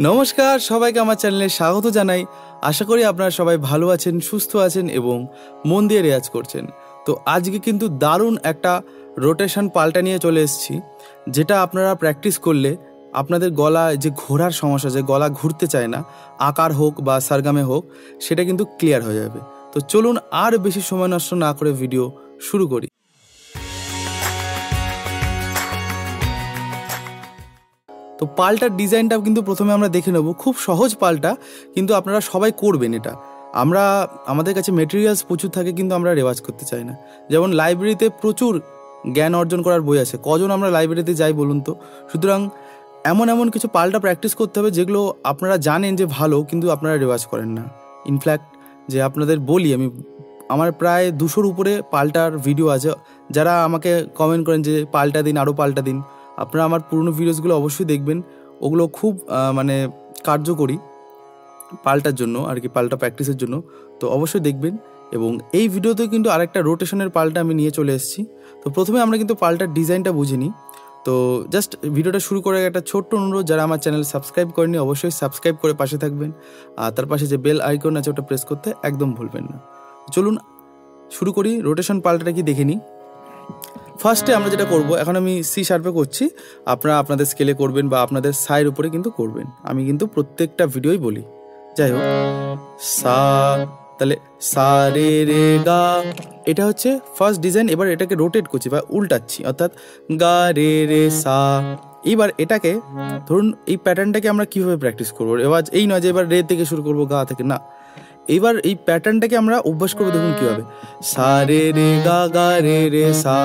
নমস্কার, সবাইকে আমার চ্যানেলে স্বাগত জানাই। আশা করি আপনারা সবাই ভালো আছেন, সুস্থ আছেন এবং মন দিয়ে রেয়াজ করছেন। তো আজকে কিন্তু দারুণ একটা রোটেশন পাল্টা নিয়ে চলে এসেছি, যেটা আপনারা প্র্যাকটিস করলে আপনাদের গলায় যে ঘোরার সমস্যা, যে গলা ঘুরতে চায় না, আকার হোক বা সারগামে হোক, সেটা কিন্তু ক্লিয়ার হয়ে যাবে। তো চলুন আর বেশি সময় নষ্ট না করে ভিডিও শুরু করি। তো পাল্টার ডিজাইনটাও কিন্তু প্রথমে আমরা দেখে নেব। খুব সহজ পাল্টা, কিন্তু আপনারা সবাই করবেন এটা। আমাদের কাছে মেটেরিয়ালস প্রচুর থাকে, কিন্তু আমরা রেওয়াজ করতে চাই না। যেমন লাইব্রেরিতে প্রচুর জ্ঞান অর্জন করার বই আছে, কজন আমরা লাইব্রেরিতে যাই বলুন তো? সুতরাং এমন কিছু পাল্টা প্র্যাকটিস করতে হবে যেগুলো আপনারা জানেন যে ভালো, কিন্তু আপনারা রেওয়াজ করেন না। ইনফ্যাক্ট যে আপনাদের বলি, আমার প্রায় 200-র উপরে পাল্টার ভিডিও আছে। যারা আমাকে কমেন্ট করেন যে পাল্টা দিন, আরও পাল্টা দিন, আপনারা আমার পুরনো ভিডিওসগুলো অবশ্যই দেখবেন। ওগুলো খুব কার্যকরী পাল্টার জন্য আর কি, পাল্টা প্র্যাকটিসের জন্য। তো অবশ্যই দেখবেন। এবং এই ভিডিওতে কিন্তু আরেকটা রোটেশনের পাল্টা আমি নিয়ে চলে এসেছি। তো প্রথমে আমরা কিন্তু পাল্টার ডিজাইনটা বুঝে নিই। তো জাস্ট ভিডিওটা শুরু করে একটা ছোট্ট অনুরোধ, যারা আমার চ্যানেল সাবস্ক্রাইব করেনি অবশ্যই সাবস্ক্রাইব করে পাশে থাকবেন। আর তার পাশে যে বেল আইকন আছে ওটা প্রেস করতে একদম ভুলবেন না। চলুন শুরু করি। রোটেশন পাল্টাটা কি দেখে নিই। ফার্স্টে আমরা যেটা করব, এখন আমি সি শার্পে করছি, আপনারা আপনাদের স্কেলে করবেন বা আপনাদের সায়ের উপরে কিন্তু করবেন। আমি কিন্তু প্রত্যেকটা ভিডিওই বলি। যাই হোক, সা, তাহলে সা রে রে গা, এটা হচ্ছে ফার্স্ট ডিজাইন। এবার এটাকে রোটেট করছি বা উল্টাচ্ছি, অর্থাৎ গা রে রে সা। এবার এটাকে ধরুন, এই প্যাটার্নটাকে আমরা কীভাবে প্র্যাকটিস করবো? এবার এই নয় যে এবার রে থেকে শুরু করবো, গা থেকে না। এবার এই প্যাটার্নটাকে আমরা অভ্যাস করবো। দেখুন কীভাবে, সা রে রে গা, গা রে রে সা।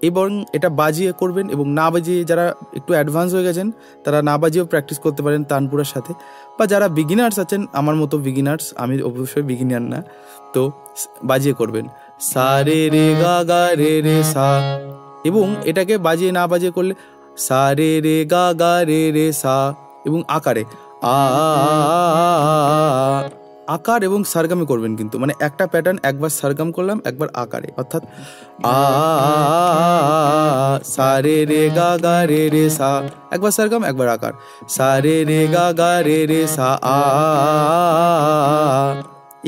এবং এটা বাজিয়ে করবেন, এবং না বাজিয়ে যারা একটু অ্যাডভান্স হয়ে গেছেন তারা না বাজিয়েও প্র্যাকটিস করতে পারেন তানপুরার সাথে। বা যারা বিগিনার্স আছেন, আমার মতো বিগিনার্স, আমি অবশ্যই বিগিনার না, তো বাজিয়ে করবেন সা রে রে গা, গা রে রে সা। এবং এটাকে বাজিয়ে না বাজিয়ে করলে সা রে রে গা, গা রে রে সা। এবং আকারে আকার এবং সারগামে করবেন, কিন্তু মানে একটা প্যাটার্ন, একবার সারগাম করলাম, একবার আকারে, অর্থাৎ সা রে রে গা, গা রে রে সা। একবার সারগাম, একবার আকার, সা রে রে গা, গা রে রে সা।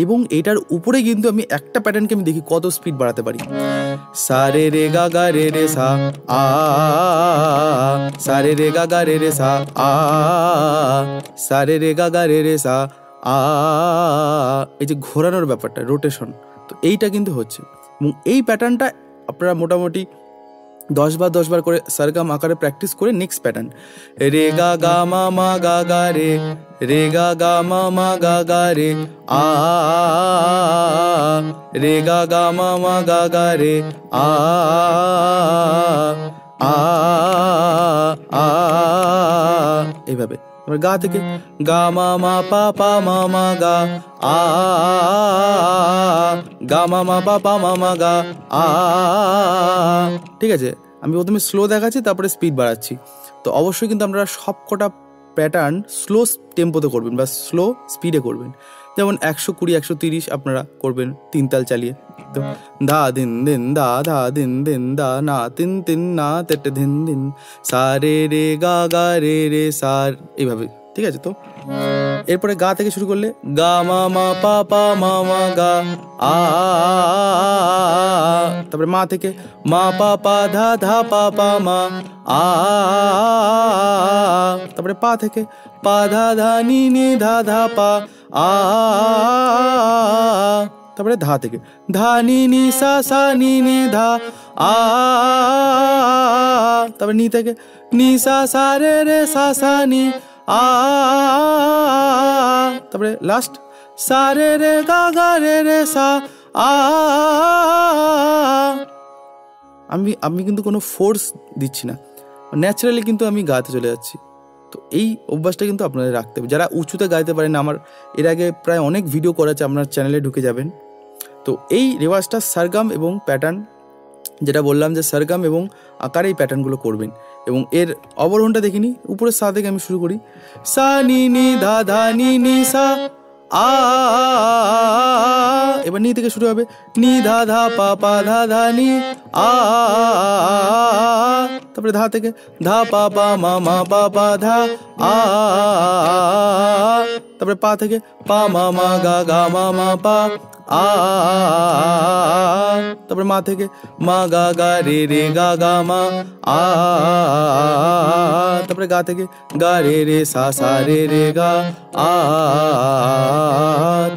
এবং এটার উপরে কিন্তু আমি একটা প্যাটার্নকে আমি দেখি কত স্পিড বাড়াতে পারি। সা রে রে গা, গা রে রে সা, সা রে রে গা, গা রে রে সা, সা রে রে গা, গা রে রে সা। এই যে ঘোরানোর ব্যাপারটা, রোটেশন, তো এইটা কিন্তু হচ্ছে। এবং এই প্যাটার্নটা আপনারা মোটামুটি 10 বার করে সারগাম আকারে প্র্যাকটিস করে নেক্সট প্যাটার্ন রে গা গা মা মা গা গা রে, রে গা গা মা মা গা গা রে, রে গা গা মা মা গা গা রে, এইভাবে। গা থেকে গা মা মা পা পা মা মা গা, গা মা মা পা পা মা মা গা। ঠিক আছে, আমি প্রথমে স্লো দেখাচ্ছি, তারপরে স্পিড বাড়াচ্ছি। তো অবশ্যই কিন্তু আপনারা সবকটা প্যাটার্ন স্লো টেম্পোতে করবেন বা স্লো স্পিডে করবেন। যেমন 120, 130 আপনারা করবেন 3 তাল চালিয়ে। তো ধা দিন দিন দা, ধা দিন দিন দা, না তিন তিন না তেটে ধিন দিন, সা রে রে গা, গা রে রে সার, এইভাবে। ঠিক আছে, তো এরপরে গা থেকে শুরু করলে গা মা মা পা পা মা মা গা, তারপরে মা থেকে মা পা পা ধা ধা পা পা মা, তারপরে পা থেকে পা ধা ধা নি নি ধা ধা পা, তারপরে ধা থেকে ধা নি নি সা সা নি নি ধা, তারপরে নি থেকে নি সা সা রে রে সা সা নি, তারপরে লাস্ট সা রে রে গা, গা রে রে সা। আমি কিন্তু কোনো ফোর্স দিচ্ছি না, ন্যাচারালি কিন্তু আমি গাতে চলে যাচ্ছি। তো এই অভ্যাসটা কিন্তু আপনাদের রাখতে হবে। যারা উঁচুতে গাইতে পারেন, আমার এর আগে প্রায় অনেক ভিডিও করা আছে, আপনার চ্যানেলে ঢুকে যাবেন। তো এই রেওয়াজটা সারগাম এবং প্যাটার্ন, যেটা বললাম যে সারগাম এবং আকারে এই প্যাটার্নগুলো করবেন। এবং এর অবরোহণটা দেখিনি, উপরে সা থেকে আমি শুরু করি, সা নি নি ধা ধা নি নি সা, এবার নি থেকে শুরু হবে নি ধা ধা পা পা ধা ধা নি, তারপরে ধা থেকে ধা পা পা মা মা পা পা ধা, তারপরে পা থেকে পা মা মা গা গা মা মা পা আ, তারপরে মা থেকে মা গা গা রে রে গা গা মা আ, তারপরে গা থেকে গা রে রে সা সা রে রে গা আ,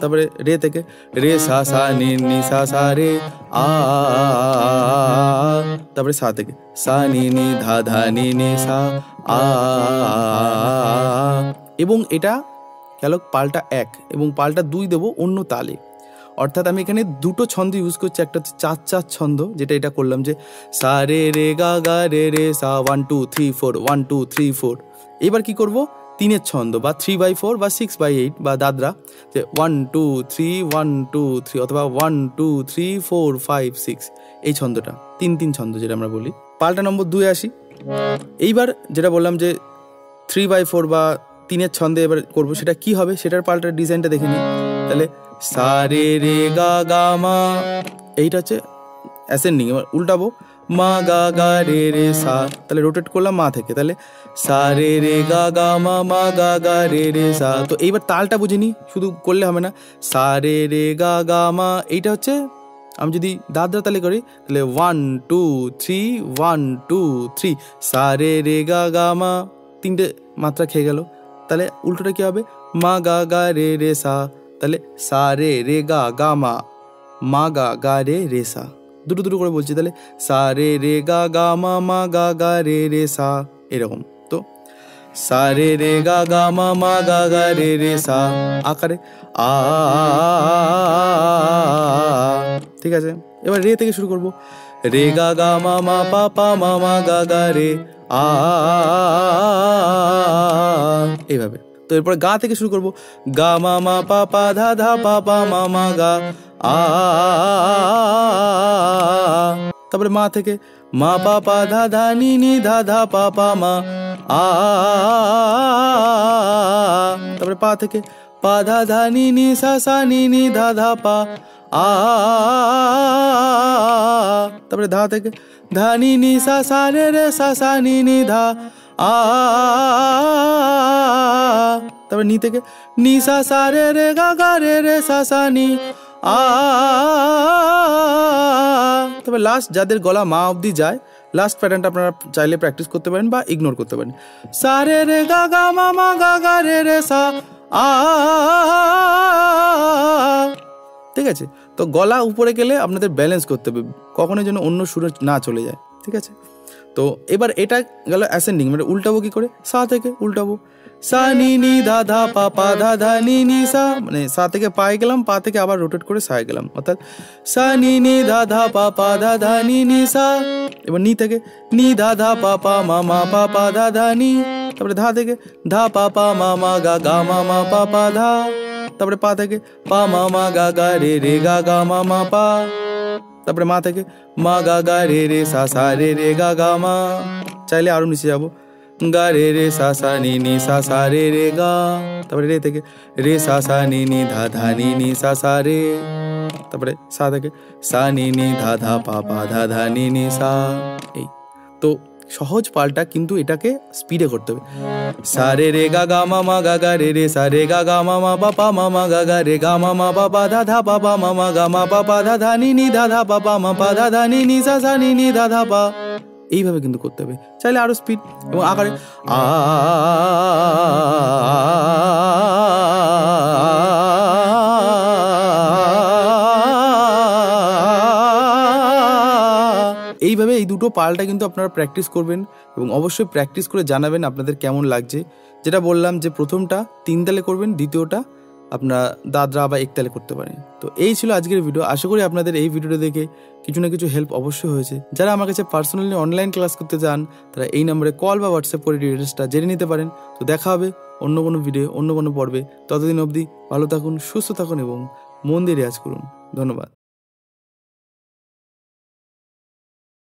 তারপরে রে থেকে রে সা সা নি নি সা সা রে আ, তারপরে সা থেকে সা নি নি ধা ধা নি নি সা আ। এবং এটা গেল পাল্টা 1 এবং পাল্টা 2 দেবো অন্য তালে। অর্থাৎ আমি এখানে দুটো ছন্দ ইউজ করছি, একটা হচ্ছে 4/4 ছন্দ, যেটা এটা করলাম যে সা রে রে গা গা রে রে সা 1 2 3 4 1 2 3 4। এবার কি করব, 3-এর ছন্দ বা 3/4 বা 6/8 বা দাদরা, যে 1 2 3 1 2 3 অথবা 1 2 3 4 5 6, এই ছন্দটা 3-3 ছন্দ যেটা আমরা বলি। পাল্টা নম্বর 2 আসি। এইবার যেটা বললাম যে 3/4 বা 3-এর ছন্দে এবার করবো, সেটা কি হবে সেটার পাল্টার ডিজাইনটা দেখে নিই। তাহলে সা রে রে গা গা মা, এইটা হচ্ছে অ্যাসেন্ডিং। এবার উল্টাবো মা গা গা রে রে সা, তাহলে রোটেট করলাম মা থেকে, তাহলে সা রে রে গা গা মা মা গা গা রে রে সা। তো এইবার তালটা বুঝে নিই, শুধু করলে হবে না। সা রে রে গা গা মা, এইটা হচ্ছে আমি যদি দাদরা তালে করি তাহলে 1 2 3 1 2 3 সা রে রে গা গা মা, 3টে মাত্রা খেয়ে গেল। তাহলে উল্টোটা কি হবে, মা গা গা রে রে সা, তাহলে সা রে রে গা গা মা মা গা গা রে রে সা। দুটো দুটো করে বলছি, তাহলে সা রে রে গা গা মা মা গা গা রে রে সা, এরকম। তো সা রে রে গা গা মা মা গা গা রে রে সা আকারে আ, ঠিক আছে। এবার রে থেকে শুরু করব, রে গা গা মা মা পা পা মা মা গা গা রে আ, এইভাবে। তো এরপর গা থেকে শুরু করব, গা মা মা পা পা ধা ধা পা পা মা মা গা আ, তারপরে মা থেকে মা পা পা ধা ধা নি নি ধা ধা পা পা মা আ, তারপরে পা থেকে পা ধা ধা নি নি সা সা নি নি ধা ধা পা আ, তারপরে ধা থেকে ধা নি নি সা সা রে রে সা সা নি নি ধা আ, তারপরে নি থেকে নি সা সা রে রে গা গা রে রে সা সা নি আ। তবে লাস্ট যাদের গলা মা অবধি যায়, লাস্ট প্যাটার্নটা আপনারা চাইলে প্র্যাকটিস করতে পারেন বা ইগনোর করতে পারেন। সা রে রে গা গা মা মা গা গা রে রে সা আ, ঠিক আছে। তো গলা উপরে গেলে আপনাদের ব্যালেন্স করতে হবে, কখনো যেন অন্য সুরে না চলে যায়, ঠিক আছে। তো এবার এটা গেল অ্যাসেন্ডিং, মানে উল্টাবো কি করে, সা থেকে উল্টাবো সা নি নি ধা ধা পা পা ধা ধা নি নি সা, মানে সা থেকে পায়ে গেলাম, পা থেকে আবার রোটেট করে সায় গেলাম, অর্থাৎ সা নি নি ধা ধা পা পা ধা ধা নি নি সা। এবার নি থেকে নি ধা ধা পা পা মা মা পা পা ধা ধা নি, তারপরে ধা থেকে ধা পা পা মা মা গা গা মা মা পা পা ধা, তারপরে পা থেকে পা মা মা গা গা রে রে গা গা মা মা পা, তারপরে মা থেকে মা গা গা রে রে সা সা রে রে গা গা মা। চাইলে আরো নিচে যাবো, গা রে রে সা সা নি নি সা সা রে রে গা, তারপরে রে থেকে রে সা সা নি নি ধা ধা নি নি সা সা রে, তারপরে সা থেকে সা নি নি ধা ধা পা পা ধা ধা নি নি সা। এই তো সহজ পাল্টা, কিন্তু এটাকে স্পিডে করতে হবে। সা রে রে গা গা মা মা গা গা রে রে সা রে গা গা মা মা পা পা মা মা গা গা রে গা মা মা পা পা ধা ধা পা পা মা মা গা মা পা পা ধা ধা নি নি ধা ধা পা পা মা পা ধা ধা নি নি সা সা নি নি ধা ধা পা, এইভাবে কিন্তু করতে হবে। চাইলে আরো স্পিড এবং আকারে আ, এইভাবে এই দুটো পালটা কিন্তু আপনারা প্র্যাকটিস করবেন এবং অবশ্যই প্র্যাকটিস করে জানাবেন আপনাদের কেমন লাগছে। যেটা বললাম যে প্রথমটা 3 তালে করবেন, দ্বিতীয়টা আপনারা দাদরা বা 1 তালে করতে পারেন। তো এই ছিল আজকের ভিডিও। আশা করি আপনাদের এই ভিডিওটা দেখে কিছু না কিছু হেল্প অবশ্যই হয়েছে। যারা আমার কাছে পার্সোনালি অনলাইন ক্লাস করতে চান তারা এই নম্বরে কল বা হোয়াটসঅ্যাপ করে ডিটেলসটা জেনে নিতে পারেন। তো দেখা হবে অন্য কোনো ভিডিও, অন্য কোনো পর্বে। ততদিন অবধি ভালো থাকুন, সুস্থ থাকুন এবং মন দিয়ে রেয়াজ করুন। ধন্যবাদ।